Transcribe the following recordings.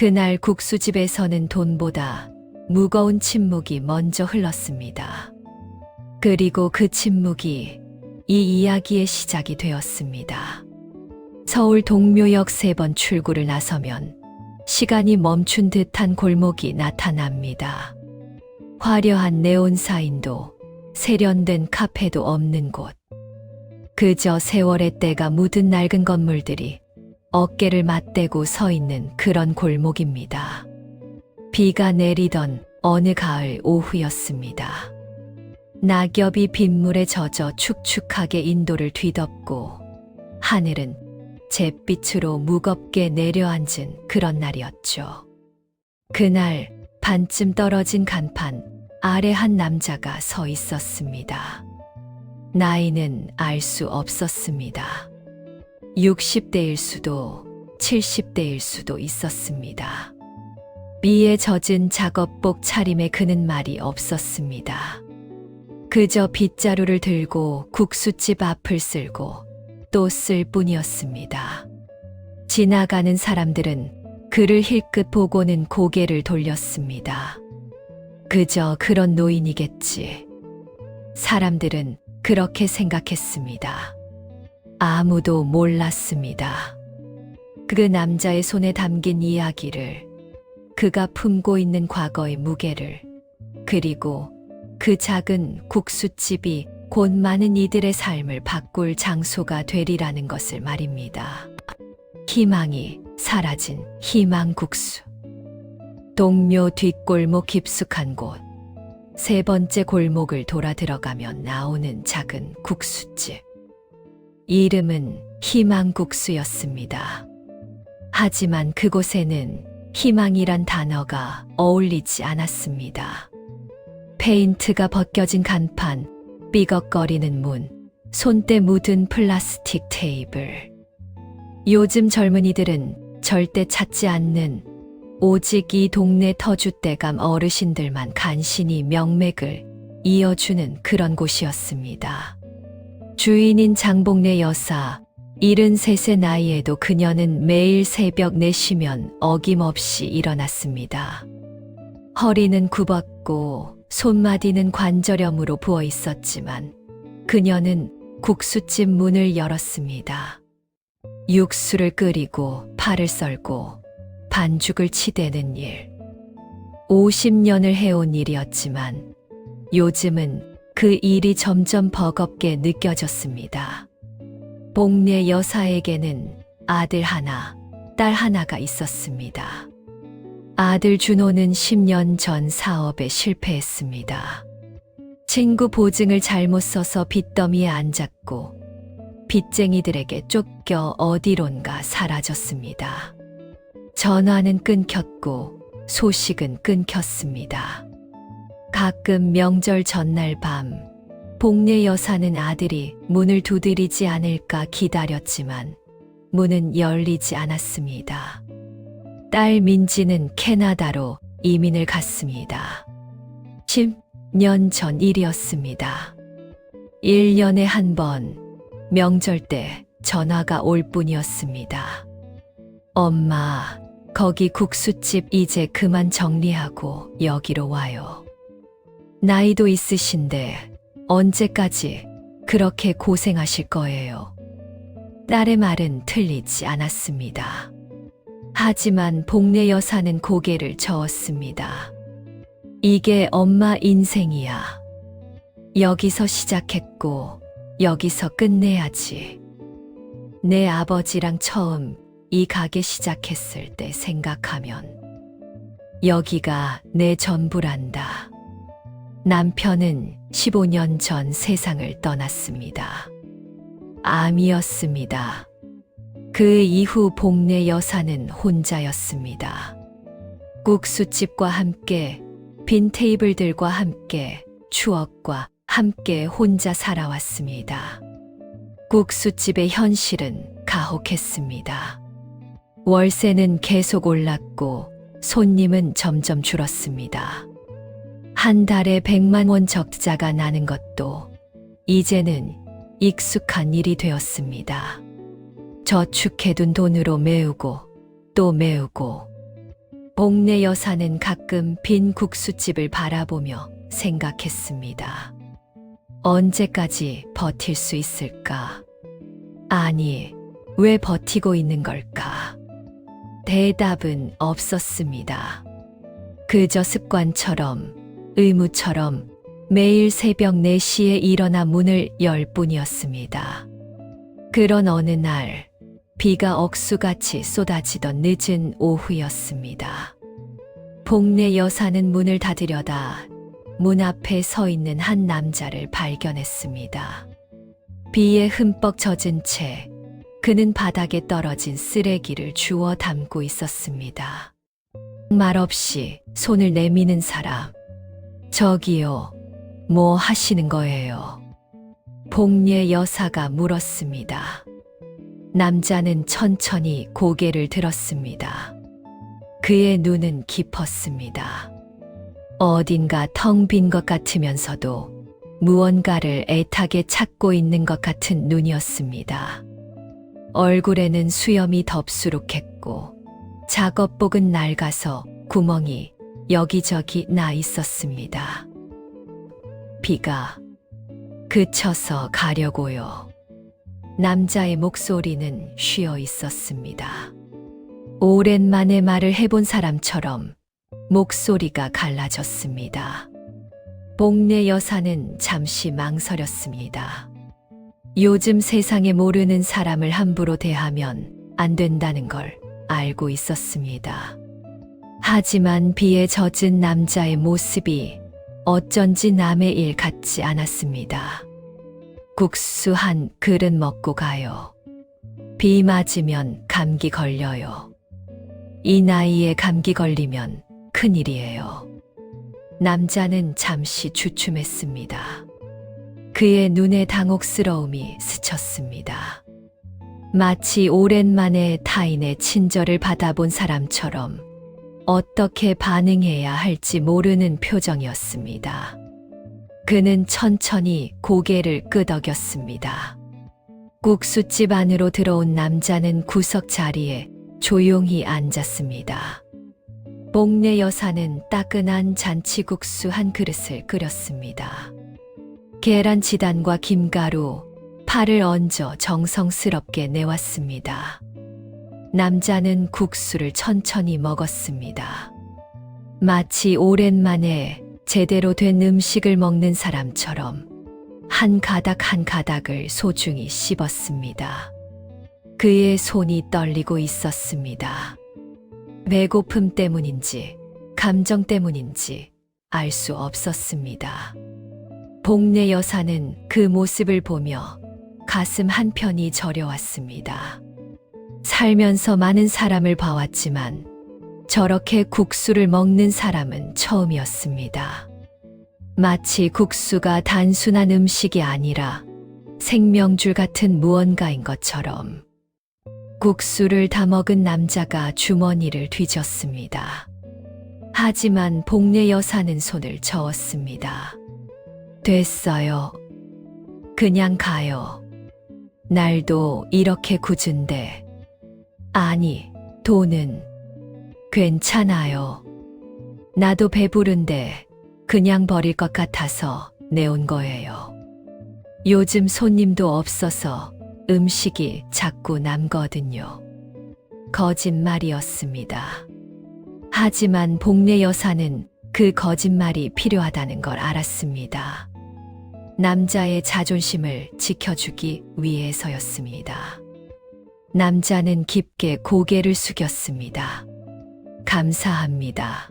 그날 국수집에서는 돈보다 무거운 침묵이 먼저 흘렀습니다. 그리고 그 침묵이 이 이야기의 시작이 되었습니다. 서울 동묘역 3번 출구를 나서면 시간이 멈춘 듯한 골목이 나타납니다. 화려한 네온 사인도 세련된 카페도 없는 곳. 그저 세월의 때가 묻은 낡은 건물들이 어깨를 맞대고 서 있는 그런 골목입니다. 비가 내리던 어느 가을 오후였습니다. 낙엽이 빗물에 젖어 축축하게 인도를 뒤덮고 하늘은 잿빛으로 무겁게 내려앉은 그런 날이었죠. 그날 반쯤 떨어진 간판 아래 한 남자가 서 있었습니다. 나이는 알 수 없었습니다. 60대일 수도 70대일 수도 있었습니다. 비에 젖은 작업복 차림에 그는 말이 없었습니다. 그저 빗자루를 들고 국수집 앞을 쓸고 또 쓸 뿐이었습니다. 지나가는 사람들은 그를 힐끗 보고는 고개를 돌렸습니다. 그저 그런 노인이겠지. 사람들은 그렇게 생각했습니다. 아무도 몰랐습니다. 그 남자의 손에 담긴 이야기를, 그가 품고 있는 과거의 무게를, 그리고 그 작은 국수집이 곧 많은 이들의 삶을 바꿀 장소가 되리라는 것을 말입니다. 희망이 사라진 희망국수. 동묘 뒷골목 깊숙한 곳. 3번째 골목을 돌아 들어가면 나오는 작은 국수집. 이름은 희망국수였습니다. 하지만 그곳에는 희망이란 단어가 어울리지 않았습니다. 페인트가 벗겨진 간판, 삐걱거리는 문, 손때 묻은 플라스틱 테이블. 요즘 젊은이들은 절대 찾지 않는, 오직 이 동네 터줏대감 어르신들만 간신히 명맥을 이어주는 그런 곳이었습니다. 주인인 장복래 여사, 73세 나이에도 그녀는 매일 새벽 4시면 어김없이 일어났습니다. 허리는 굽었고 손마디는 관절염으로 부어 있었지만 그녀는 국수집 문을 열었습니다. 육수를 끓이고 파를 썰고 반죽을 치대는 일. 50년을 해온 일이었지만 요즘은 그 일이 점점 버겁게 느껴졌습니다. 복례 여사에게는 아들 하나, 딸 하나가 있었습니다. 아들 준호는 10년 전 사업에 실패했습니다. 친구 보증을 잘못 써서 빚더미에 앉았고 빚쟁이들에게 쫓겨 어디론가 사라졌습니다. 전화는 끊겼고 소식은 끊겼습니다. 가끔 명절 전날 밤 복례 여사는 아들이 문을 두드리지 않을까 기다렸지만 문은 열리지 않았습니다. 딸 민지는 캐나다로 이민을 갔습니다. 10년 전 일이었습니다. 1년에 한 번 명절 때 전화가 올 뿐이었습니다. 엄마, 거기 국수집 이제 그만 정리하고 여기로 와요. 나이도 있으신데 언제까지 그렇게 고생하실 거예요? 딸의 말은 틀리지 않았습니다. 하지만 복례 여사는 고개를 저었습니다. 이게 엄마 인생이야. 여기서 시작했고 여기서 끝내야지. 내 아버지랑 처음 이 가게 시작했을 때 생각하면 여기가 내 전부란다. 남편은 15년 전 세상을 떠났습니다. 암이었습니다. 그 이후 복례 여사는 혼자였습니다. 국수집과 함께, 빈 테이블들과 함께, 추억과 함께 혼자 살아왔습니다. 국수집의 현실은 가혹했습니다. 월세는 계속 올랐고 손님은 점점 줄었습니다. 한 달에 100만 원 적자가 나는 것도 이제는 익숙한 일이 되었습니다. 저축해둔 돈으로 메우고 또 메우고 복례 여사는 가끔 빈 국수집을 바라보며 생각했습니다. 언제까지 버틸 수 있을까? 아니, 왜 버티고 있는 걸까? 대답은 없었습니다. 그저 습관처럼, 의무처럼 매일 새벽 4시에 일어나 문을 열 뿐이었습니다. 그런 어느 날, 비가 억수같이 쏟아지던 늦은 오후였습니다. 복례 여사는 문을 닫으려다 문 앞에 서 있는 한 남자를 발견했습니다. 비에 흠뻑 젖은 채 그는 바닥에 떨어진 쓰레기를 주워 담고 있었습니다. 말없이 손을 내미는 사람. 저기요, 뭐 하시는 거예요? 복례 여사가 물었습니다. 남자는 천천히 고개를 들었습니다. 그의 눈은 깊었습니다. 어딘가 텅 빈 것 같으면서도 무언가를 애타게 찾고 있는 것 같은 눈이었습니다. 얼굴에는 수염이 덥수룩했고 작업복은 낡아서 구멍이 여기저기 나 있었습니다. 비가 그쳐서 가려고요. 남자의 목소리는 쉬어 있었습니다. 오랜만에 말을 해본 사람처럼 목소리가 갈라졌습니다. 복례 여사는 잠시 망설였습니다. 요즘 세상에 모르는 사람을 함부로 대하면 안 된다는 걸 알고 있었습니다. 하지만 비에 젖은 남자의 모습이 어쩐지 남의 일 같지 않았습니다. 국수 한 그릇 먹고 가요. 비 맞으면 감기 걸려요. 이 나이에 감기 걸리면 큰일이에요. 남자는 잠시 주춤했습니다. 그의 눈에 당혹스러움이 스쳤습니다. 마치 오랜만에 타인의 친절을 받아본 사람처럼 어떻게 반응해야 할지 모르는 표정이었습니다. 그는 천천히 고개를 끄덕였습니다. 국수집 안으로 들어온 남자는 구석 자리에 조용히 앉았습니다. 복례 여사는 따끈한 잔치국수 한 그릇을 끓였습니다. 계란 지단과 김가루, 파를 얹어 정성스럽게 내왔습니다. 남자는 국수를 천천히 먹었습니다. 마치 오랜만에 제대로 된 음식을 먹는 사람처럼 한 가닥 한 가닥을 소중히 씹었습니다. 그의 손이 떨리고 있었습니다. 배고픔 때문인지 감정 때문인지 알 수 없었습니다. 복례 여사는 그 모습을 보며 가슴 한편이 저려왔습니다. 살면서 많은 사람을 봐왔지만 저렇게 국수를 먹는 사람은 처음이었습니다. 마치 국수가 단순한 음식이 아니라 생명줄 같은 무언가인 것처럼. 국수를 다 먹은 남자가 주머니를 뒤졌습니다. 하지만 복례 여사는 손을 저었습니다. 됐어요. 그냥 가요. 날도 이렇게 굳은데. 아니, 돈은 괜찮아요. 나도 배부른데 그냥 버릴 것 같아서 내온 거예요. 요즘 손님도 없어서 음식이 자꾸 남거든요. 거짓말이었습니다. 하지만 복례 여사는 그 거짓말이 필요하다는 걸 알았습니다. 남자의 자존심을 지켜주기 위해서였습니다. 남자는 깊게 고개를 숙였습니다. 감사합니다.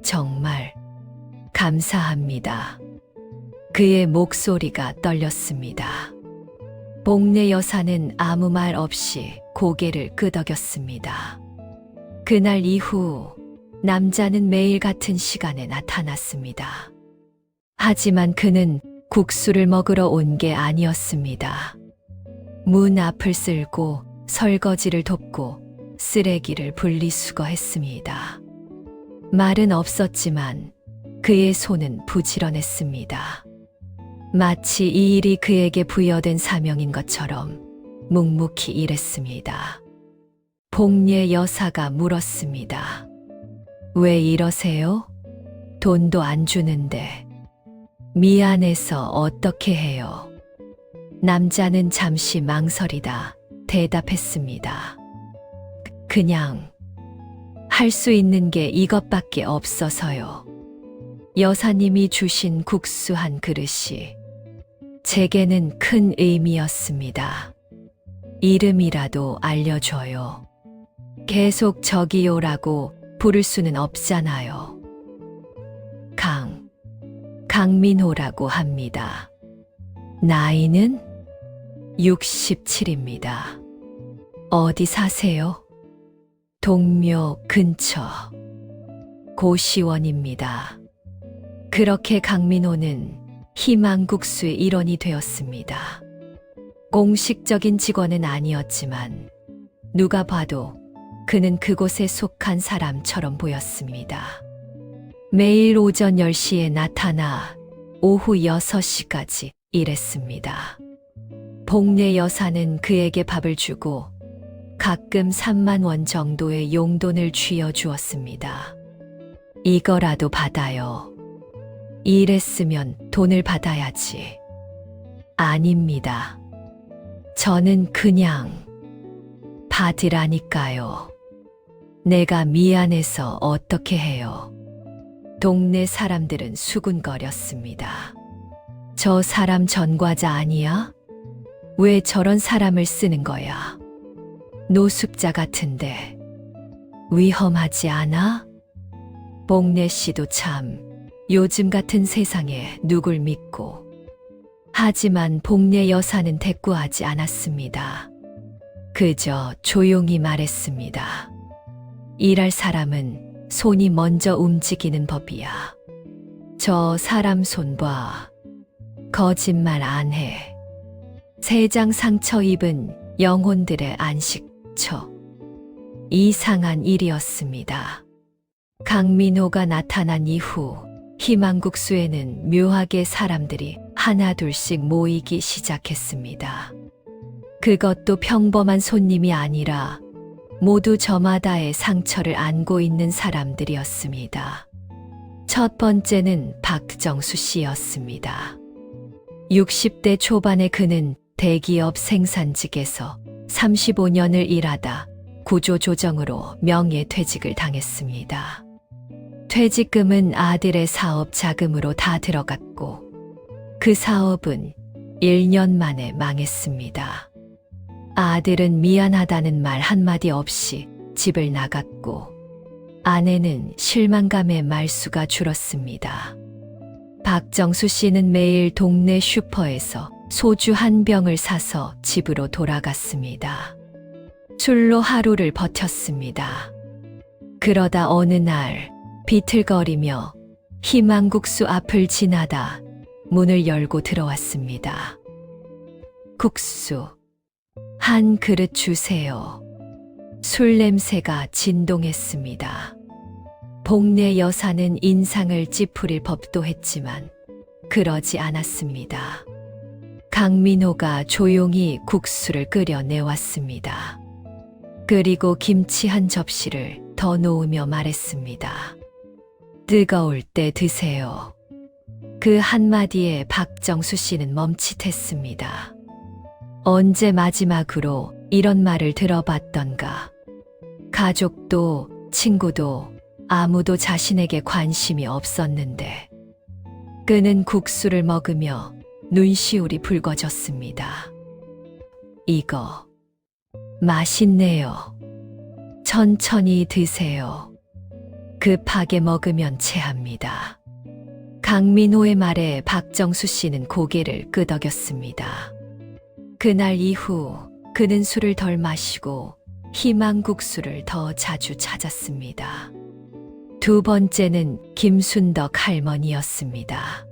정말 감사합니다. 그의 목소리가 떨렸습니다. 복례 여사는 아무 말 없이 고개를 끄덕였습니다. 그날 이후 남자는 매일 같은 시간에 나타났습니다. 하지만 그는 국수를 먹으러 온 게 아니었습니다. 문 앞을 쓸고 설거지를 돕고 쓰레기를 분리수거했습니다. 말은 없었지만 그의 손은 부지런했습니다. 마치 이 일이 그에게 부여된 사명인 것처럼 묵묵히 일했습니다. 복례 여사가 물었습니다. 왜 이러세요? 돈도 안 주는데. 미안해서 어떻게 해요? 남자는 잠시 망설이다 대답했습니다. 그냥 할 수 있는 게 이것밖에 없어서요. 여사님이 주신 국수 한 그릇이 제게는 큰 의미였습니다. 이름이라도 알려줘요. 계속 저기요라고 부를 수는 없잖아요. 강민호라고 합니다. 나이는 67입니다. 어디 사세요? 동묘 근처 고시원입니다. 그렇게 강민호는 희망국수의 일원이 되었습니다. 공식적인 직원은 아니었지만 누가 봐도 그는 그곳에 속한 사람처럼 보였습니다. 매일 오전 10시에 나타나 오후 6시까지 일했습니다. 복례 여사는 그에게 밥을 주고 가끔 3만 원 정도의 용돈을 쥐어 주었습니다. 이거라도 받아요. 일했으면 돈을 받아야지. 아닙니다. 저는 그냥 받으라니까요. 내가 미안해서 어떻게 해요. 동네 사람들은 수군거렸습니다. 저 사람 전과자 아니야? 왜 저런 사람을 쓰는 거야? 노숙자 같은데 위험하지 않아? 복례 씨도 참 요즘 같은 세상에 누굴 믿고. 하지만 복례 여사는 대꾸하지 않았습니다. 그저 조용히 말했습니다. 일할 사람은 손이 먼저 움직이는 법이야. 저 사람 손 봐. 거짓말 안 해. 세장 상처 입은 영혼들의 안식처. 이상한 일이었습니다. 강민호가 나타난 이후 희망국수에는 묘하게 사람들이 하나둘씩 모이기 시작했습니다. 그것도 평범한 손님이 아니라 모두 저마다의 상처를 안고 있는 사람들이었습니다. 첫 번째는 박정수 씨였습니다. 60대 초반의 그는 대기업 생산직에서 35년을 일하다 구조조정으로 명예퇴직을 당했습니다. 퇴직금은 아들의 사업 자금으로 다 들어갔고 그 사업은 1년 만에 망했습니다. 아들은 미안하다는 말 한마디 없이 집을 나갔고 아내는 실망감에 말수가 줄었습니다. 박정수 씨는 매일 동네 슈퍼에서 소주 한 병을 사서 집으로 돌아갔습니다. 술로 하루를 버텼습니다. 그러다 어느 날 비틀거리며 희망국수 앞을 지나다 문을 열고 들어왔습니다. 국수 한 그릇 주세요. 술 냄새가 진동했습니다. 복례 여사는 인상을 찌푸릴 법도 했지만 그러지 않았습니다. 강민호가 조용히 국수를 끓여내왔습니다. 그리고 김치 한 접시를 더 놓으며 말했습니다. 뜨거울 때 드세요. 그 한마디에 박정수 씨는 멈칫했습니다. 언제 마지막으로 이런 말을 들어봤던가. 가족도 친구도 아무도 자신에게 관심이 없었는데 그는 국수를 먹으며 눈시울이 붉어졌습니다. 이거 맛있네요. 천천히 드세요. 급하게 먹으면 체합니다. 강민호의 말에 박정수 씨는 고개를 끄덕였습니다. 그날 이후 그는 술을 덜 마시고 희망국수를 더 자주 찾았습니다. 두 번째는 김순덕 할머니였습니다.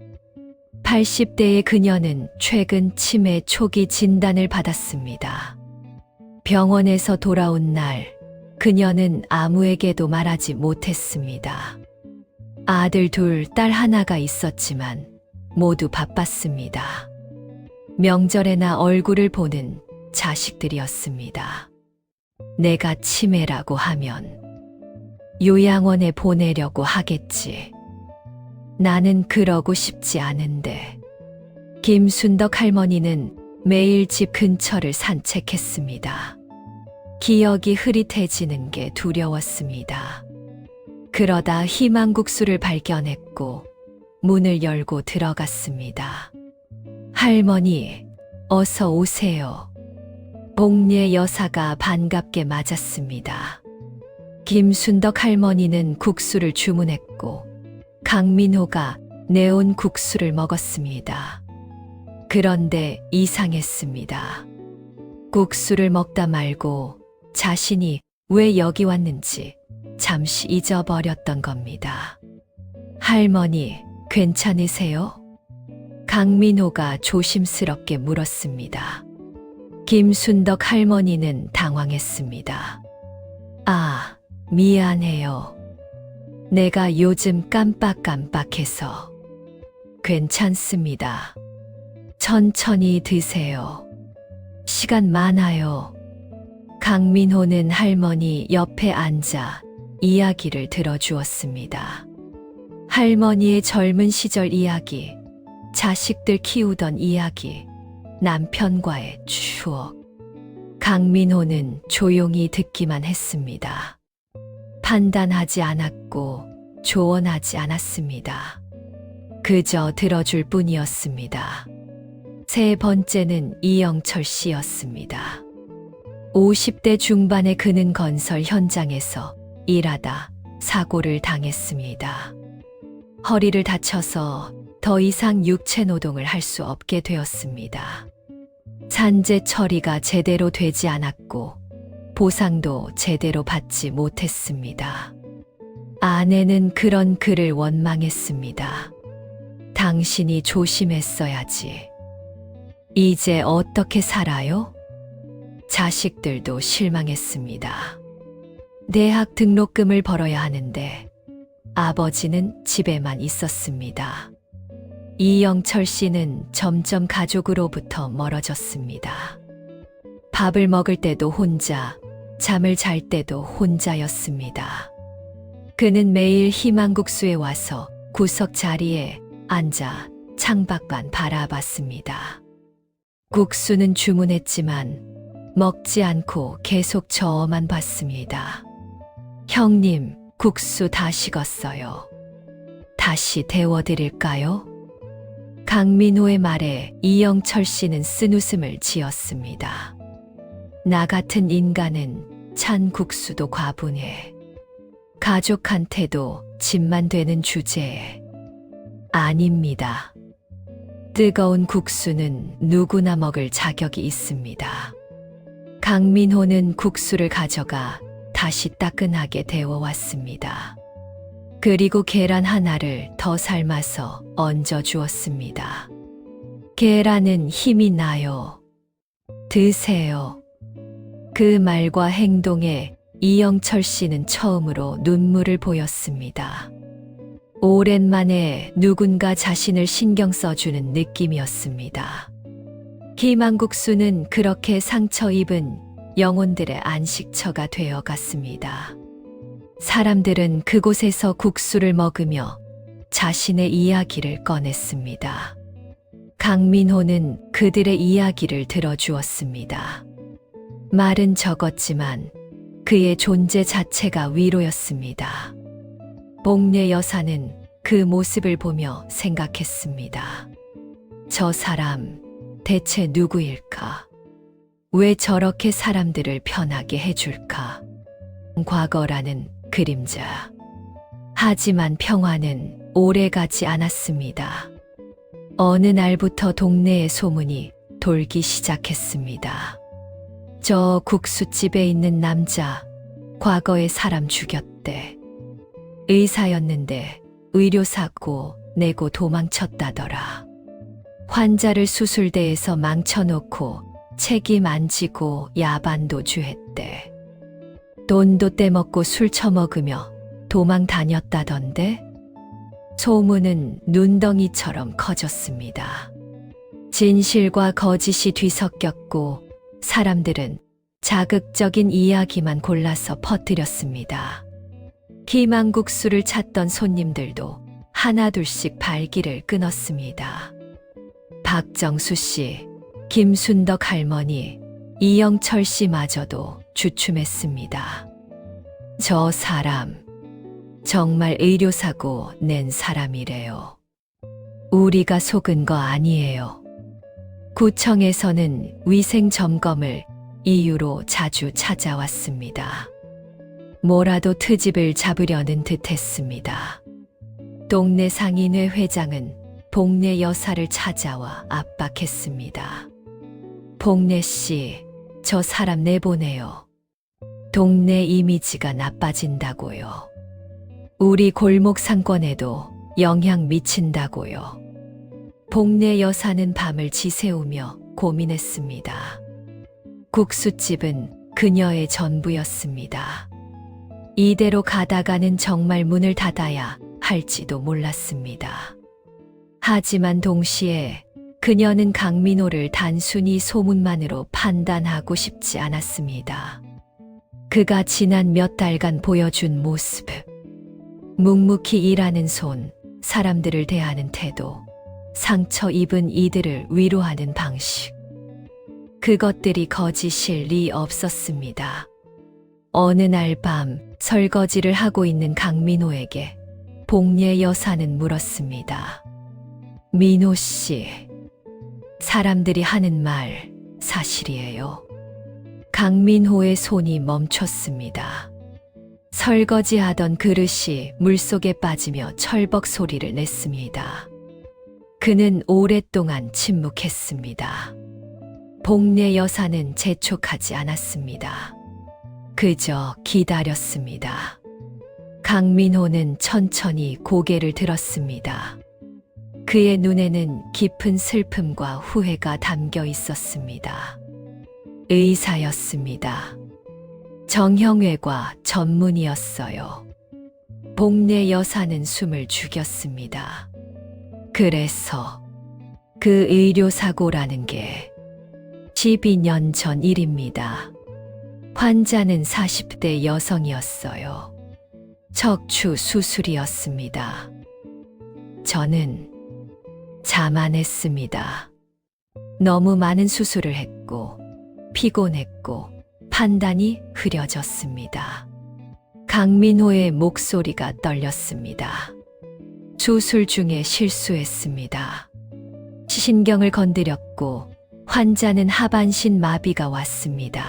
80대의 그녀는 최근 치매 초기 진단을 받았습니다. 병원에서 돌아온 날 그녀는 아무에게도 말하지 못했습니다. 아들 둘, 딸 하나가 있었지만 모두 바빴습니다. 명절에나 얼굴을 보는 자식들이었습니다. 내가 치매라고 하면 요양원에 보내려고 하겠지. 나는 그러고 싶지 않은데. 김순덕 할머니는 매일 집 근처를 산책했습니다. 기억이 흐릿해지는 게 두려웠습니다. 그러다 희망국수를 발견했고 문을 열고 들어갔습니다. 할머니, 어서 오세요. 복례 여사가 반갑게 맞았습니다. 김순덕 할머니는 국수를 주문했고 강민호가 내온 국수를 먹었습니다. 그런데 이상했습니다. 국수를 먹다 말고 자신이 왜 여기 왔는지 잠시 잊어버렸던 겁니다. 할머니, 괜찮으세요? 강민호가 조심스럽게 물었습니다. 김순덕 할머니는 당황했습니다. 아, 미안해요. 내가 요즘 깜빡깜빡해서. 괜찮습니다. 천천히 드세요. 시간 많아요. 강민호는 할머니 옆에 앉아 이야기를 들어주었습니다. 할머니의 젊은 시절 이야기, 자식들 키우던 이야기, 남편과의 추억. 강민호는 조용히 듣기만 했습니다. 판단하지 않았고 조언하지 않았습니다. 그저 들어줄 뿐이었습니다. 세 번째는 이영철 씨였습니다. 50대 중반의 그는 건설 현장에서 일하다 사고를 당했습니다. 허리를 다쳐서 더 이상 육체 노동을 할 수 없게 되었습니다. 산재 처리가 제대로 되지 않았고 보상도 제대로 받지 못했습니다. 아내는 그런 그를 원망했습니다. 당신이 조심했어야지. 이제 어떻게 살아요? 자식들도 실망했습니다. 대학 등록금을 벌어야 하는데 아버지는 집에만 있었습니다. 이영철 씨는 점점 가족으로부터 멀어졌습니다. 밥을 먹을 때도 혼자, 잠을 잘 때도 혼자였습니다. 그는 매일 희망국수에 와서 구석 자리에 앉아 창밖만 바라봤습니다. 국수는 주문했지만 먹지 않고 계속 저만 봤습니다. 형님, 국수 다 식었어요. 다시 데워드릴까요? 강민호의 말에 이영철 씨는 쓴웃음을 지었습니다. 나 같은 인간은 찬 국수도 과분해. 가족한테도 짐만 되는 주제에. 아닙니다. 뜨거운 국수는 누구나 먹을 자격이 있습니다. 강민호는 국수를 가져가 다시 따끈하게 데워왔습니다. 그리고 계란 하나를 더 삶아서 얹어 주었습니다. 계란은 힘이 나요. 드세요. 그 말과 행동에 이영철 씨는 처음으로 눈물을 보였습니다. 오랜만에 누군가 자신을 신경 써주는 느낌이었습니다. 희망국수는 그렇게 상처 입은 영혼들의 안식처가 되어 갔습니다. 사람들은 그곳에서 국수를 먹으며 자신의 이야기를 꺼냈습니다. 강민호는 그들의 이야기를 들어주었습니다. 말은 적었지만 그의 존재 자체가 위로였습니다. 복례 여사는 그 모습을 보며 생각했습니다. 저 사람 대체 누구일까? 왜 저렇게 사람들을 편하게 해줄까? 과거라는 그림자. 하지만 평화는 오래가지 않았습니다. 어느 날부터 동네의 소문이 돌기 시작했습니다. 저 국수집에 있는 남자, 과거에 사람 죽였대. 의사였는데 의료사고 내고 도망쳤다더라. 환자를 수술대에서 망쳐놓고 책임 안 지고 야반도주했대. 돈도 떼먹고 술 처먹으며 도망 다녔다던데? 소문은 눈덩이처럼 커졌습니다. 진실과 거짓이 뒤섞였고 사람들은 자극적인 이야기만 골라서 퍼뜨렸습니다. 희망국수를 찾던 손님들도 하나둘씩 발길을 끊었습니다. 박정수 씨, 김순덕 할머니, 이영철 씨마저도 주춤했습니다. 저 사람, 정말 의료사고 낸 사람이래요. 우리가 속은 거 아니에요. 구청에서는 위생 점검을 이유로 자주 찾아왔습니다. 뭐라도 트집을 잡으려는 듯 했습니다. 동네 상인회 회장은 복례 여사를 찾아와 압박했습니다. 복례 씨, 저 사람 내보내요. 동네 이미지가 나빠진다고요. 우리 골목 상권에도 영향 미친다고요. 복례 여사는 밤을 지새우며 고민했습니다. 국수집은 그녀의 전부였습니다. 이대로 가다가는 정말 문을 닫아야 할지도 몰랐습니다. 하지만 동시에 그녀는 강민호를 단순히 소문만으로 판단하고 싶지 않았습니다. 그가 지난 몇 달간 보여준 모습, 묵묵히 일하는 손, 사람들을 대하는 태도, 상처 입은 이들을 위로하는 방식. 그것들이 거짓일 리 없었습니다. 어느 날 밤 설거지를 하고 있는 강민호에게 복례 여사는 물었습니다. 민호 씨, 사람들이 하는 말 사실이에요. 강민호의 손이 멈췄습니다. 설거지하던 그릇이 물속에 빠지며 철벅 소리를 냈습니다. 그는 오랫동안 침묵했습니다. 복례 여사는 재촉하지 않았습니다. 그저 기다렸습니다. 강민호는 천천히 고개를 들었습니다. 그의 눈에는 깊은 슬픔과 후회가 담겨 있었습니다. 의사였습니다. 정형외과 전문이었어요. 복례 여사는 숨을 죽였습니다. 그래서 그 의료사고라는 게 12년 전 일입니다. 환자는 40대 여성이었어요. 척추 수술이었습니다. 저는 자만했습니다. 너무 많은 수술을 했고 피곤했고 판단이 흐려졌습니다. 강민호의 목소리가 떨렸습니다. 수술 중에 실수했습니다. 신경을 건드렸고 환자는 하반신 마비가 왔습니다.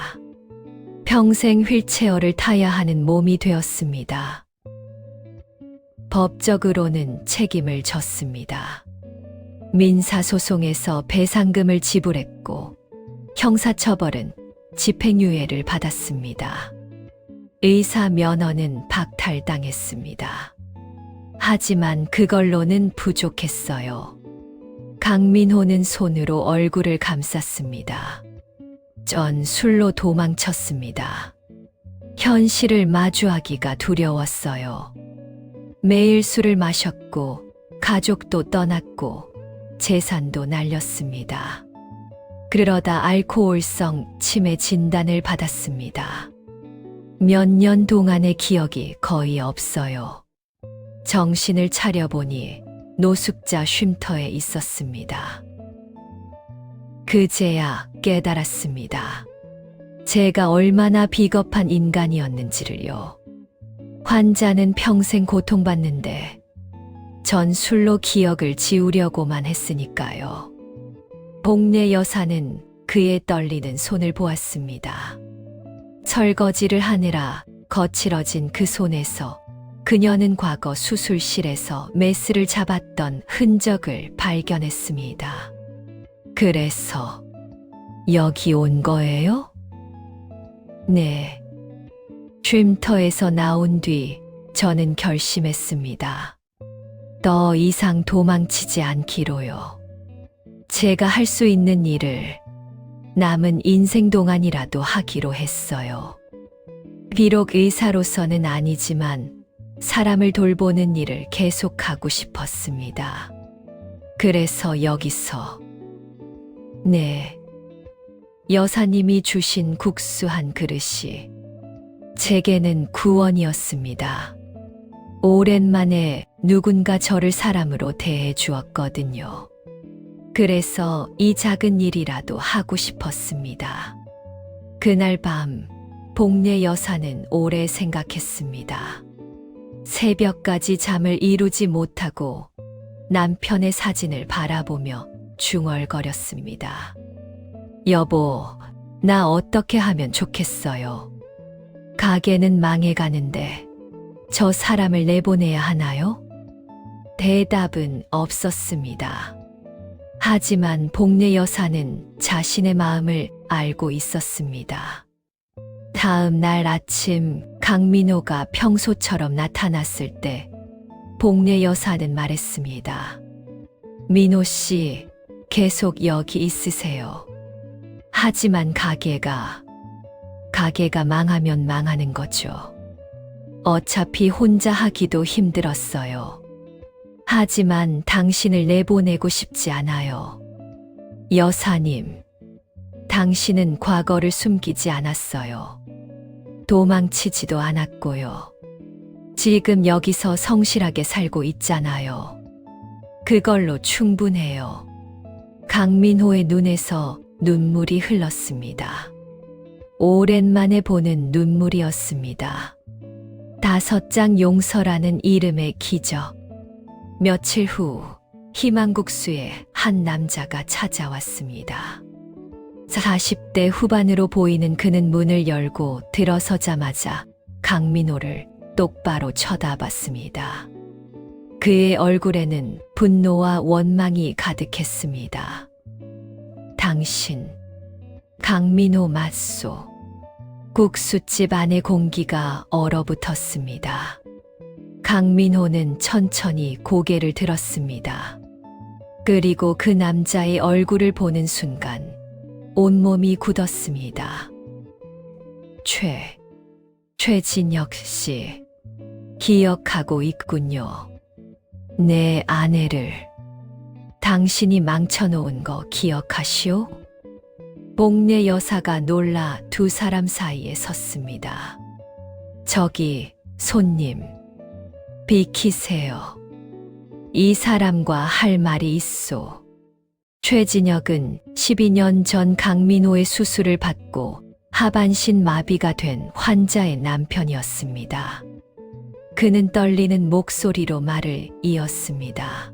평생 휠체어를 타야 하는 몸이 되었습니다. 법적으로는 책임을 졌습니다. 민사소송에서 배상금을 지불했고 형사처벌은 집행유예를 받았습니다. 의사 면허는 박탈당했습니다. 하지만 그걸로는 부족했어요. 강민호는 손으로 얼굴을 감쌌습니다. 전 술로 도망쳤습니다. 현실을 마주하기가 두려웠어요. 매일 술을 마셨고 가족도 떠났고 재산도 날렸습니다. 그러다 알코올성 치매 진단을 받았습니다. 몇 년 동안의 기억이 거의 없어요. 정신을 차려보니 노숙자 쉼터에 있었습니다. 그제야 깨달았습니다. 제가 얼마나 비겁한 인간이었는지를요. 환자는 평생 고통받는데 전 술로 기억을 지우려고만 했으니까요. 복례 여사는 그의 떨리는 손을 보았습니다. 설거지를 하느라 거칠어진 그 손에서 그녀는 과거 수술실에서 메스를 잡았던 흔적을 발견했습니다. 그래서 여기 온 거예요? 네. 쉼터에서 나온 뒤 저는 결심했습니다. 더 이상 도망치지 않기로요. 제가 할 수 있는 일을 남은 인생 동안이라도 하기로 했어요. 비록 의사로서는 아니지만 사람을 돌보는 일을 계속하고 싶었습니다. 그래서 여기서, 네, 여사님이 주신 국수 한 그릇이 제게는 구원이었습니다. 오랜만에 누군가 저를 사람으로 대해 주었거든요. 그래서 이 작은 일이라도 하고 싶었습니다. 그날 밤 복례 여사는 오래 생각했습니다. 새벽까지 잠을 이루지 못하고 남편의 사진을 바라보며 중얼거렸습니다. 여보, 나 어떻게 하면 좋겠어요? 가게는 망해가는데 저 사람을 내보내야 하나요? 대답은 없었습니다. 하지만 복례 여사는 자신의 마음을 알고 있었습니다. 다음 날 아침 강민호가 평소처럼 나타났을 때 복례 여사는 말했습니다. 민호 씨, 계속 여기 있으세요. 하지만 가게가 망하면 망하는 거죠. 어차피 혼자 하기도 힘들었어요. 하지만 당신을 내보내고 싶지 않아요. 여사님, 당신은 과거를 숨기지 않았어요. 도망치지도 않았고요. 지금 여기서 성실하게 살고 있잖아요. 그걸로 충분해요. 강민호의 눈에서 눈물이 흘렀습니다. 오랜만에 보는 눈물이었습니다. 5장 용서라는 이름의 기적. 며칠 후 희망국수에 한 남자가 찾아왔습니다. 40대 후반으로 보이는 그는 문을 열고 들어서자마자 강민호를 똑바로 쳐다봤습니다. 그의 얼굴에는 분노와 원망이 가득했습니다. 당신, 강민호 맞소. 국수집 안의 공기가 얼어붙었습니다. 강민호는 천천히 고개를 들었습니다. 그리고 그 남자의 얼굴을 보는 순간 온몸이 굳었습니다. 최진혁 씨, 기억하고 있군요. 내 아내를 당신이 망쳐놓은 거 기억하시오? 복례 여사가 놀라 두 사람 사이에 섰습니다. 저기 손님, 비키세요. 이 사람과 할 말이 있소. 최진혁은 12년 전 강민호의 수술을 받고 하반신 마비가 된 환자의 남편이었습니다. 그는 떨리는 목소리로 말을 이었습니다.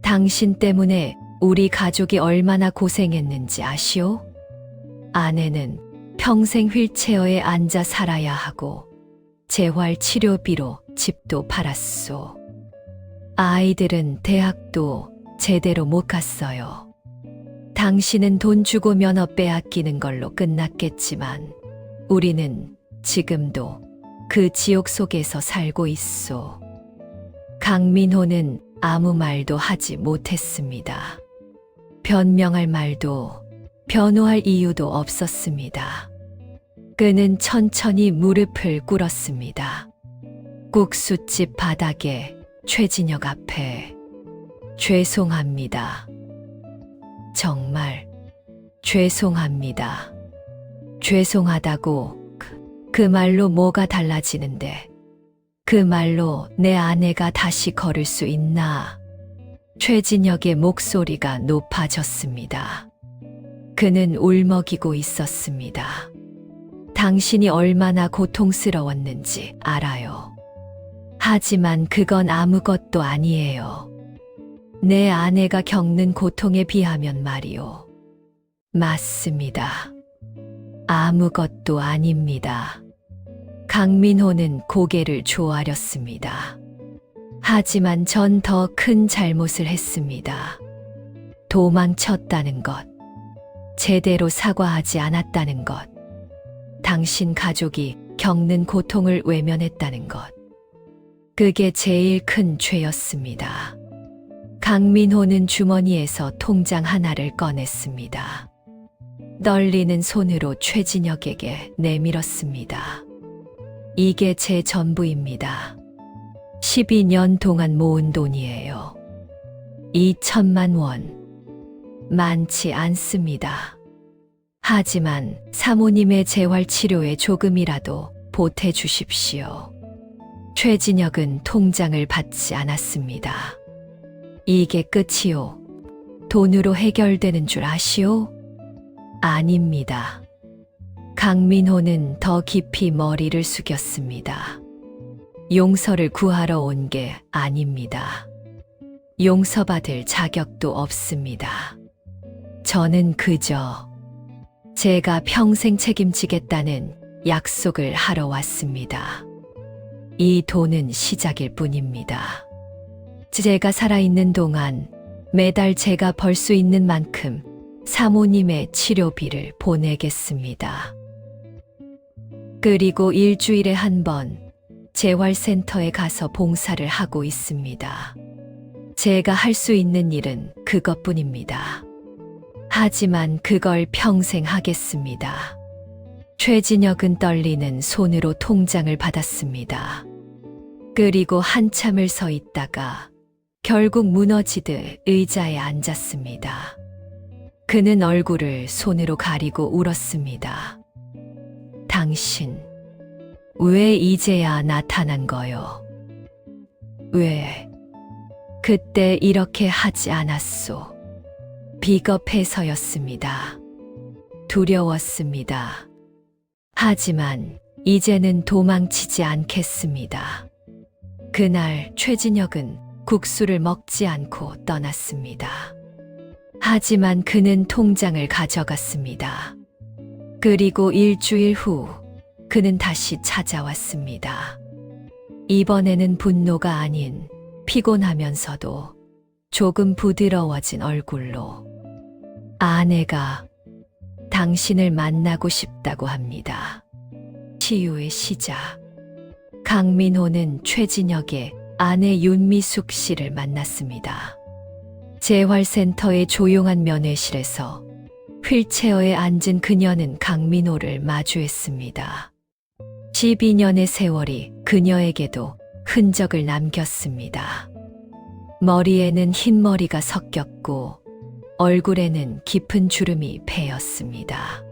당신 때문에 우리 가족이 얼마나 고생했는지 아시오? 아내는 평생 휠체어에 앉아 살아야 하고 재활 치료비로 집도 팔았소. 아이들은 대학도 제대로 못 갔어요. 당신은 돈 주고 면허 빼앗기는 걸로 끝났겠지만 우리는 지금도 그 지옥 속에서 살고 있소. 강민호는 아무 말도 하지 못했습니다. 변명할 말도 변호할 이유도 없었습니다. 그는 천천히 무릎을 꿇었습니다. 국수집 바닥에 최진혁 앞에 죄송합니다. 정말 죄송합니다. 죄송하다고 그 말로 뭐가 달라지는데 그 말로 내 아내가 다시 걸을 수 있나? 최진혁의 목소리가 높아졌습니다. 그는 울먹이고 있었습니다. 당신이 얼마나 고통스러웠는지 알아요. 하지만 그건 아무것도 아니에요. 내 아내가 겪는 고통에 비하면 말이요. 맞습니다. 아무것도 아닙니다. 강민호는 고개를 조아렸습니다. 하지만 전 더 큰 잘못을 했습니다. 도망쳤다는 것, 제대로 사과하지 않았다는 것, 당신 가족이 겪는 고통을 외면했다는 것. 그게 제일 큰 죄였습니다. 강민호는 주머니에서 통장 하나를 꺼냈습니다. 떨리는 손으로 최진혁에게 내밀었습니다. 이게 제 전부입니다. 12년 동안 모은 돈이에요. 2천만 원. 많지 않습니다. 하지만 사모님의 재활치료에 조금이라도 보태주십시오. 최진혁은 통장을 받지 않았습니다. 이게 끝이요. 돈으로 해결되는 줄 아시오? 아닙니다. 강민호는 더 깊이 머리를 숙였습니다. 용서를 구하러 온 게 아닙니다. 용서받을 자격도 없습니다. 저는 그저 제가 평생 책임지겠다는 약속을 하러 왔습니다. 이 돈은 시작일 뿐입니다. 제가 살아있는 동안 매달 제가 벌 수 있는 만큼 사모님의 치료비를 보내겠습니다. 그리고 일주일에 한 번 재활센터에 가서 봉사를 하고 있습니다. 제가 할 수 있는 일은 그것뿐입니다. 하지만 그걸 평생 하겠습니다. 최진혁은 떨리는 손으로 통장을 받았습니다. 그리고 한참을 서 있다가 결국 무너지듯 의자에 앉았습니다. 그는 얼굴을 손으로 가리고 울었습니다. 당신, 왜 이제야 나타난 거요? 왜 그때 이렇게 하지 않았소? 비겁해서였습니다. 두려웠습니다. 하지만 이제는 도망치지 않겠습니다. 그날 최진혁은 국수를 먹지 않고 떠났습니다. 하지만 그는 통장을 가져갔습니다. 그리고 일주일 후 그는 다시 찾아왔습니다. 이번에는 분노가 아닌 피곤하면서도 조금 부드러워진 얼굴로 아내가 당신을 만나고 싶다고 합니다. 치유의 시작. 강민호는 최진혁의 아내 윤미숙 씨를 만났습니다. 재활센터의 조용한 면회실에서 휠체어에 앉은 그녀는 강민호를 마주했습니다. 12년의 세월이 그녀에게도 흔적을 남겼습니다. 머리에는 흰머리가 섞였고 얼굴에는 깊은 주름이 패였습니다.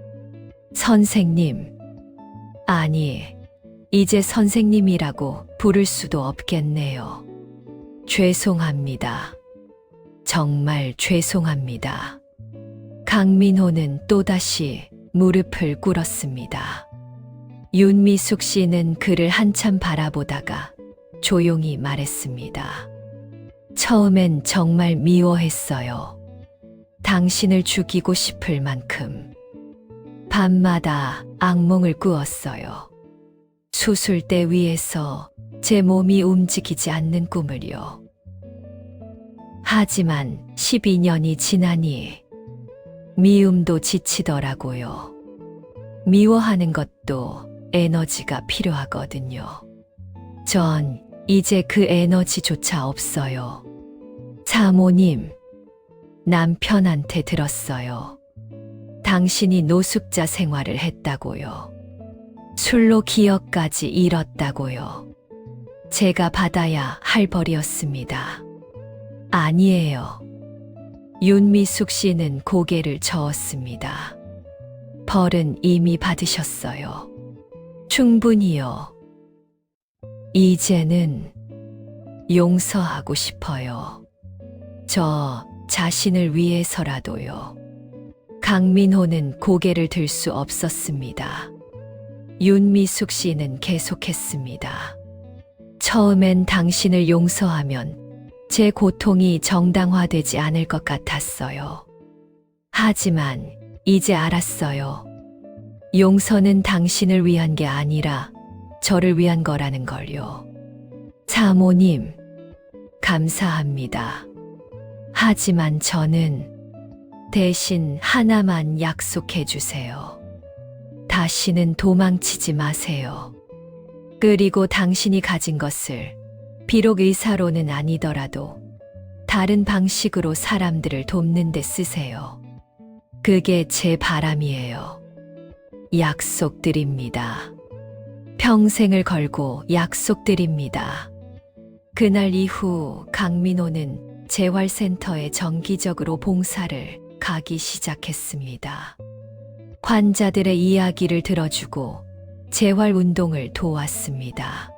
선생님, 아니, 이제 선생님이라고 부를 수도 없겠네요. 죄송합니다. 정말 죄송합니다. 강민호는 또다시 무릎을 꿇었습니다. 윤미숙 씨는 그를 한참 바라보다가 조용히 말했습니다. 처음엔 정말 미워했어요. 당신을 죽이고 싶을 만큼. 밤마다 악몽을 꾸었어요. 수술대 위에서 제 몸이 움직이지 않는 꿈을요. 하지만 12년이 지나니 미움도 지치더라고요. 미워하는 것도 에너지가 필요하거든요. 전 이제 그 에너지조차 없어요. 사모님, 남편한테 들었어요. 당신이 노숙자 생활을 했다고요. 술로 기억까지 잃었다고요. 제가 받아야 할 벌이었습니다. 아니에요. 윤미숙 씨는 고개를 저었습니다. 벌은 이미 받으셨어요. 충분히요. 이제는 용서하고 싶어요. 저 자신을 위해서라도요. 강민호는 고개를 들 수 없었습니다. 윤미숙 씨는 계속했습니다. 처음엔 당신을 용서하면 제 고통이 정당화되지 않을 것 같았어요. 하지만 이제 알았어요. 용서는 당신을 위한 게 아니라 저를 위한 거라는 걸요. 사모님, 감사합니다. 하지만 저는 대신 하나만 약속해 주세요. 다시는 도망치지 마세요. 그리고 당신이 가진 것을 비록 의사로는 아니더라도 다른 방식으로 사람들을 돕는 데 쓰세요. 그게 제 바람이에요. 약속드립니다. 평생을 걸고 약속드립니다. 그날 이후 강민호는 재활센터에 정기적으로 봉사를 가기 시작했습니다. 환자들의 이야기를 들어주고 재활운동을 도왔습니다.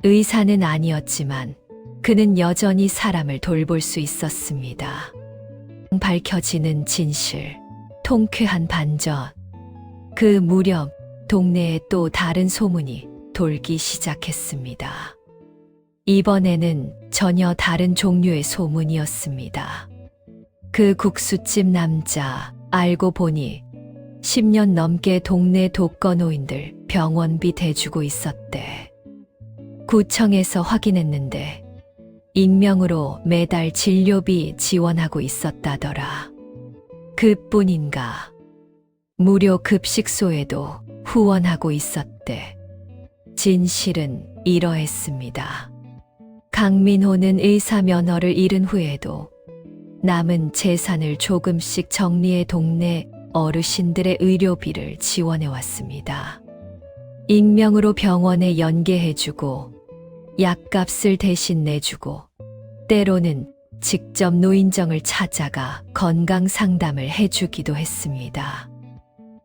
의사는 아니었지만 그는 여전히 사람을 돌볼 수 있었습니다. 밝혀지는 진실, 통쾌한 반전. 그 무렵 동네에 또 다른 소문이 돌기 시작했습니다. 이번에는 전혀 다른 종류의 소문이었습니다. 그 국수집 남자, 알고 보니 10년 넘게 동네 독거노인들 병원비 대주고 있었대. 구청에서 확인했는데 익명으로 매달 진료비 지원하고 있었다더라. 그뿐인가. 무료 급식소에도 후원하고 있었대. 진실은 이러했습니다. 강민호는 의사 면허를 잃은 후에도 남은 재산을 조금씩 정리해 동네 어르신들의 의료비를 지원해 왔습니다. 익명으로 병원에 연계해주고 약값을 대신 내주고 때로는 직접 노인정을 찾아가 건강 상담을 해주기도 했습니다.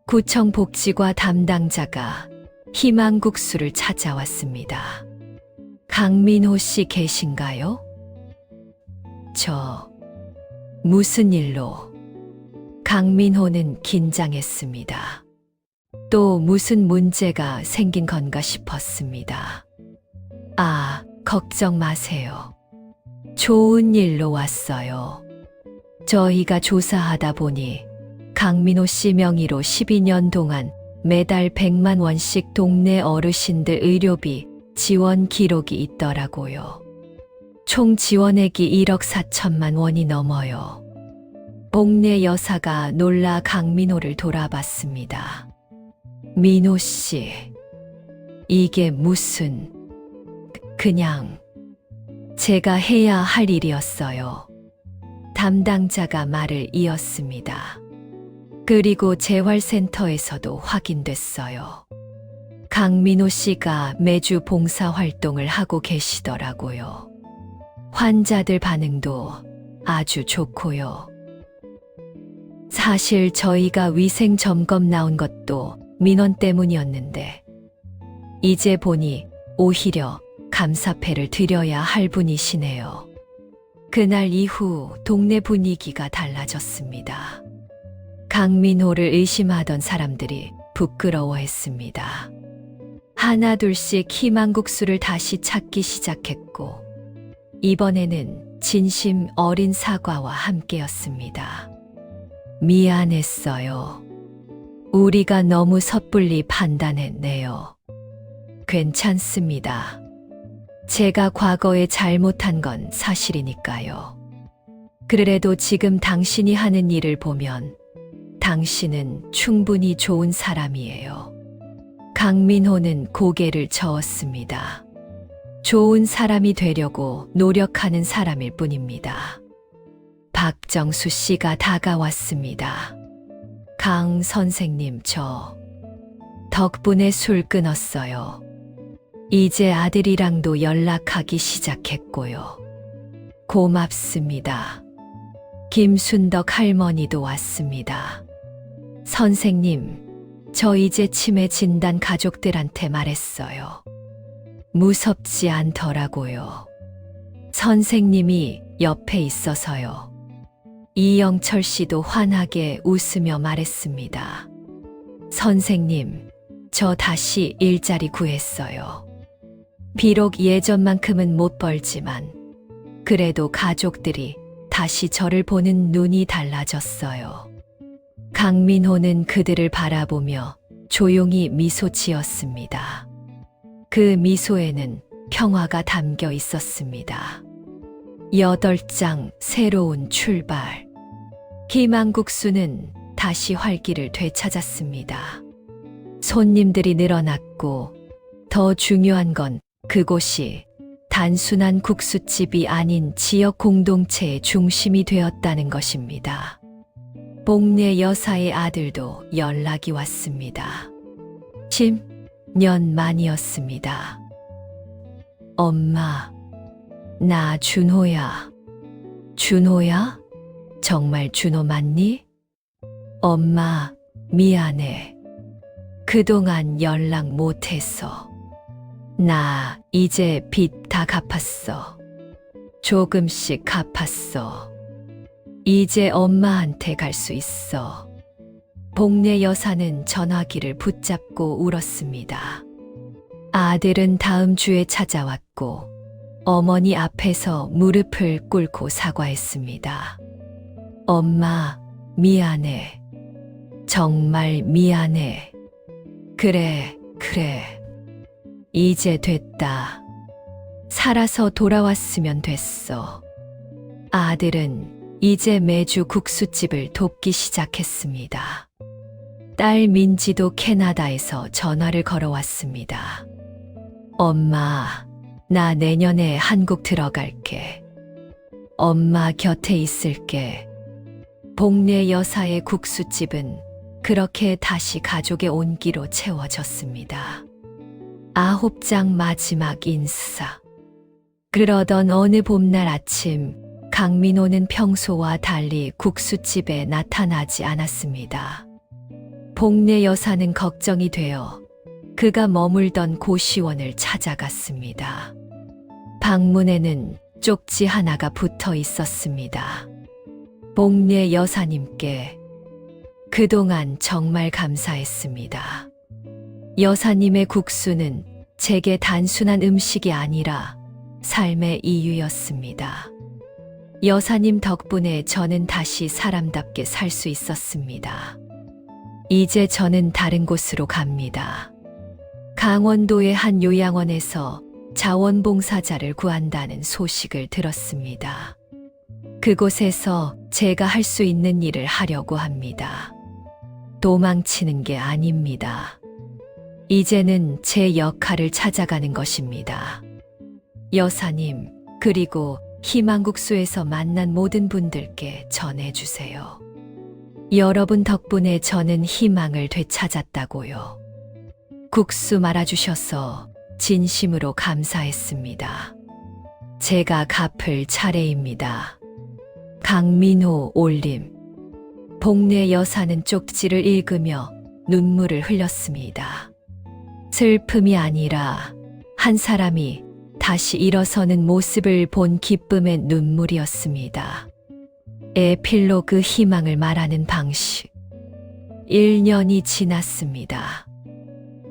구청 복지과 담당자가 희망국수를 찾아왔습니다. 강민호 씨 계신가요? 무슨 일로? 강민호는 긴장했습니다. 또 무슨 문제가 생긴 건가 싶었습니다. 걱정 마세요. 좋은 일로 왔어요. 저희가 조사하다 보니 강민호 씨 명의로 12년 동안 매달 100만 원씩 동네 어르신들 의료비 지원 기록이 있더라고요. 총 지원액이 1억 4천만 원이 넘어요. 동네 여사가 놀라 강민호를 돌아봤습니다. 민호 씨, 이게 무슨... 그냥 제가 해야 할 일이었어요. 담당자가 말을 이었습니다. 그리고 재활센터에서도 확인됐어요. 강민호 씨가 매주 봉사활동을 하고 계시더라고요. 환자들 반응도 아주 좋고요. 사실 저희가 위생 점검 나온 것도 민원 때문이었는데 이제 보니 오히려 감사패를 드려야 할 분이시네요. 그날 이후 동네 분위기가 달라졌습니다. 강민호를 의심하던 사람들이 부끄러워했습니다. 하나둘씩 희망국수를 다시 찾기 시작했고 이번에는 진심 어린 사과와 함께였습니다. 미안했어요. 우리가 너무 섣불리 판단했네요. 괜찮습니다. 제가 과거에 잘못한 건 사실이니까요. 그래도 지금 당신이 하는 일을 보면 당신은 충분히 좋은 사람이에요. 강민호는 고개를 저었습니다. 좋은 사람이 되려고 노력하는 사람일 뿐입니다. 박정수 씨가 다가왔습니다. 강 선생님, 저 덕분에 술 끊었어요. 이제 아들이랑도 연락하기 시작했고요. 고맙습니다. 김순덕 할머니도 왔습니다. 선생님, 저 이제 치매 진단 가족들한테 말했어요. 무섭지 않더라고요. 선생님이 옆에 있어서요. 이영철 씨도 환하게 웃으며 말했습니다. 선생님, 저 다시 일자리 구했어요. 비록 예전만큼은 못 벌지만 그래도 가족들이 다시 저를 보는 눈이 달라졌어요. 강민호는 그들을 바라보며 조용히 미소 지었습니다. 그 미소에는 평화가 담겨 있었습니다. 8장 새로운 출발. 희망국수는 다시 활기를 되찾았습니다. 손님들이 늘어났고 더 중요한 건 그곳이 단순한 국수집이 아닌 지역 공동체의 중심이 되었다는 것입니다. 복례 여사의 아들도 연락이 왔습니다. 10년 만이었습니다. 엄마, 나 준호야. 준호야? 정말 준호 맞니? 엄마, 미안해. 그동안 연락 못해서. 나 이제 빚 다 갚았어. 조금씩 갚았어. 이제 엄마한테 갈 수 있어. 복례 여사는 전화기를 붙잡고 울었습니다. 아들은 다음 주에 찾아왔고 어머니 앞에서 무릎을 꿇고 사과했습니다. 엄마, 미안해. 정말 미안해. 그래. 이제 됐다. 살아서 돌아왔으면 됐어. 아들은 이제 매주 국수집을 돕기 시작했습니다. 딸 민지도 캐나다에서 전화를 걸어왔습니다. 엄마, 나 내년에 한국 들어갈게. 엄마 곁에 있을게. 복례 여사의 국수집은 그렇게 다시 가족의 온기로 채워졌습니다. 9장 마지막 인사. 그러던 어느 봄날 아침, 강민호는 평소와 달리 국수집에 나타나지 않았습니다. 복례 여사는 걱정이 되어 그가 머물던 고시원을 찾아갔습니다. 방문에는 쪽지 하나가 붙어 있었습니다. 복례 여사님께 그동안 정말 감사했습니다. 여사님의 국수는 제게 단순한 음식이 아니라 삶의 이유였습니다. 여사님 덕분에 저는 다시 사람답게 살 수 있었습니다. 이제 저는 다른 곳으로 갑니다. 강원도의 한 요양원에서 자원봉사자를 구한다는 소식을 들었습니다. 그곳에서 제가 할 수 있는 일을 하려고 합니다. 도망치는 게 아닙니다. 이제는 제 역할을 찾아가는 것입니다. 여사님, 그리고 희망국수에서 만난 모든 분들께 전해주세요. 여러분 덕분에 저는 희망을 되찾았다고요. 국수 말아주셔서 진심으로 감사했습니다. 제가 갚을 차례입니다. 강민호 올림. 복례 여사는 쪽지를 읽으며 눈물을 흘렸습니다. 슬픔이 아니라 한 사람이 다시 일어서는 모습을 본 기쁨의 눈물이었습니다. 에필로그 희망을 말하는 방식. 1년이 지났습니다.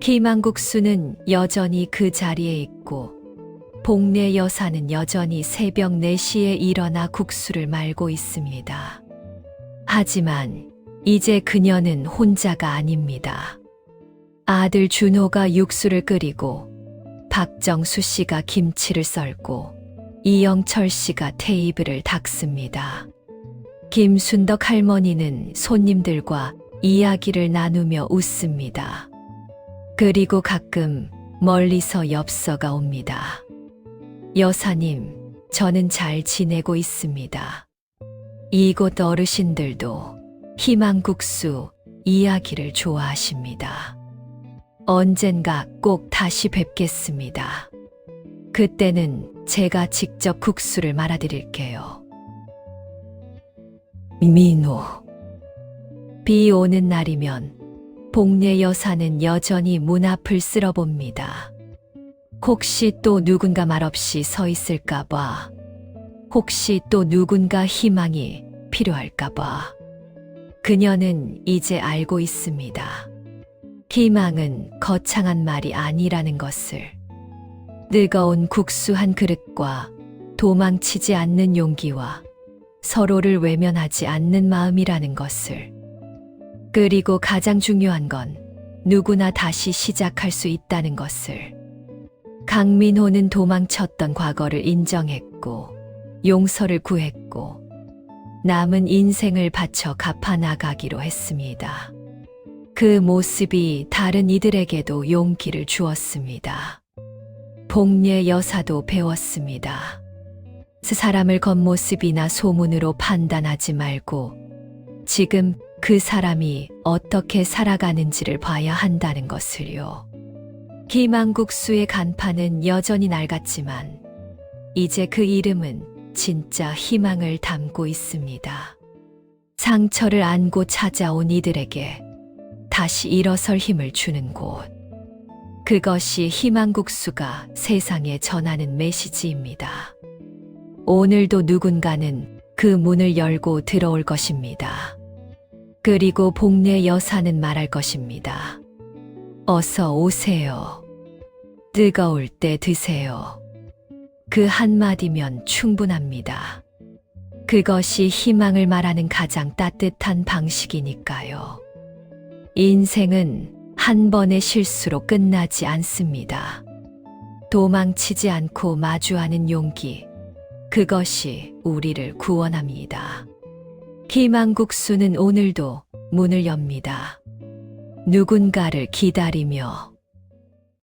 희망국수는 여전히 그 자리에 있고 복례 여사는 여전히 새벽 4시에 일어나 국수를 말고 있습니다. 하지만 이제 그녀는 혼자가 아닙니다. 아들 준호가 육수를 끓이고 박정수 씨가 김치를 썰고 이영철 씨가 테이블을 닦습니다. 김순덕 할머니는 손님들과 이야기를 나누며 웃습니다. 그리고 가끔 멀리서 엽서가 옵니다. 여사님, 저는 잘 지내고 있습니다. 이곳 어르신들도 희망국수 이야기를 좋아하십니다. 언젠가 꼭 다시 뵙겠습니다. 그때는 제가 직접 국수를 말아드릴게요. 민호. 비 오는 날이면 복례 여사는 여전히 문 앞을 쓸어봅니다. 혹시 또 누군가 말없이 서 있을까봐. 혹시 또 누군가 희망이 필요할까봐. 그녀는 이제 알고 있습니다. 희망은 거창한 말이 아니라는 것을. 뜨거운 국수 한 그릇과 도망치지 않는 용기와 서로를 외면하지 않는 마음이라는 것을. 그리고 가장 중요한 건 누구나 다시 시작할 수 있다는 것을. 강민호는 도망쳤던 과거를 인정했고 용서를 구했고 남은 인생을 바쳐 갚아나가기로 했습니다. 그 모습이 다른 이들에게도 용기를 주었습니다. 복례 여사도 배웠습니다. 사람을 겉모습이나 소문으로 판단하지 말고 지금 그 사람이 어떻게 살아가는지를 봐야 한다는 것을요. 희망국수의 간판은 여전히 낡았지만 이제 그 이름은 진짜 희망을 담고 있습니다. 상처를 안고 찾아온 이들에게 다시 일어설 힘을 주는 곳. 그것이 희망국수가 세상에 전하는 메시지입니다. 오늘도 누군가는 그 문을 열고 들어올 것입니다. 그리고 복례 여사는 말할 것입니다. 어서 오세요. 뜨거울 때 드세요. 그 한마디면 충분합니다. 그것이 희망을 말하는 가장 따뜻한 방식이니까요. 인생은 한 번의 실수로 끝나지 않습니다. 도망치지 않고 마주하는 용기, 그것이 우리를 구원합니다. 희망국수는 오늘도 문을 엽니다. 누군가를 기다리며